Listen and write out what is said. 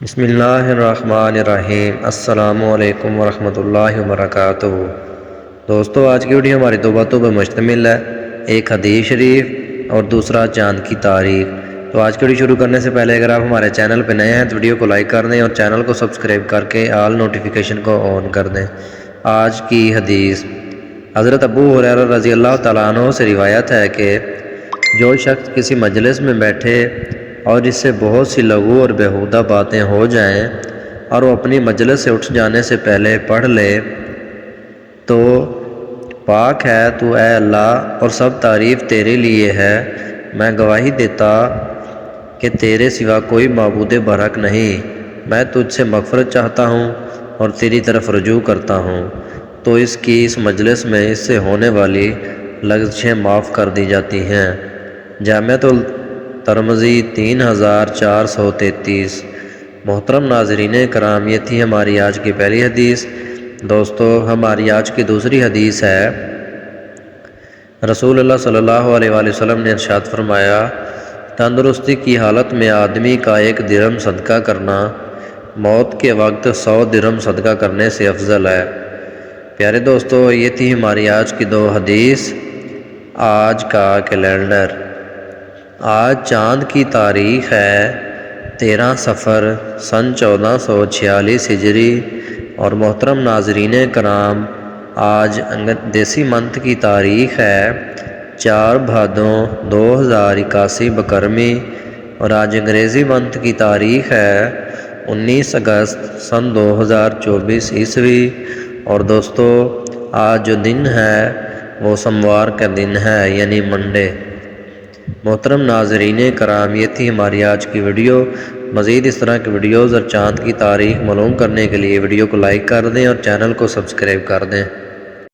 بسم اللہ الرحمن الرحیم۔ السلام علیکم ورحمۃ اللہ وبرکاتہ۔ دوستو، آج کی ویڈیو ہماری دو باتوں پر مشتمل ہے، ایک حدیث شریف اور دوسرا چاند کی تاریخ۔ تو آج کی ویڈیو شروع کرنے سے پہلے اگر آپ ہمارے چینل پہ نئے ہیں تو ویڈیو کو لائک کر دیں اور چینل کو سبسکرائب کر کے آل نوٹیفیکیشن کو آن کر دیں۔ آج کی حدیث حضرت ابو ہریرہ رضی اللہ تعالیٰ عنہ سے روایت ہے کہ جو شخص کسی مجلس میں بیٹھے اور اس سے بہت سی لغو اور بیہودہ باتیں ہو جائیں اور وہ اپنی مجلس سے اٹھ جانے سے پہلے پڑھ لے تو پاک ہے تو اے اللہ اور سب تعریف تیرے لیے ہے، میں گواہی دیتا کہ تیرے سوا کوئی معبود برحق نہیں، میں تجھ سے مغفرت چاہتا ہوں اور تیری طرف رجوع کرتا ہوں، تو اس کی اس مجلس میں اس سے ہونے والی لغزشیں معاف کر دی جاتی ہیں۔ جامعۃ الترمذی 3433۔ محترم ناظرین کرام، یہ تھی ہماری آج کی پہلی حدیث۔ دوستو، ہماری آج کی دوسری حدیث ہے، رسول اللہ صلی اللہ علیہ وآلہ وسلم نے ارشاد فرمایا، تندرستی کی حالت میں آدمی کا 1 درہم صدقہ کرنا موت کے وقت 100 درہم صدقہ کرنے سے افضل ہے۔ پیارے دوستو، یہ تھی ہماری آج کی 2 حدیث۔ آج کا کیلنڈر، آج چاند کی تاریخ ہے 13 صفر سن 1446 ہجری، اور محترم ناظرین کرام، آج دیسی منتھ کی تاریخ ہے 4 بھادوں 2081 بکرمی، اور آج انگریزی منتھ کی تاریخ ہے 19 اگست سن 2024 عیسوی۔ اور دوستو، آج جو دن ہے وہ سوموار کا دن ہے، یعنی منڈے۔ محترم ناظرین کرام، یہ تھی ہماری آج کی ویڈیو۔ مزید اس طرح کی ویڈیوز اور چاند کی تاریخ معلوم کرنے کے لیے ویڈیو کو لائک کر دیں اور چینل کو سبسکرائب کر دیں۔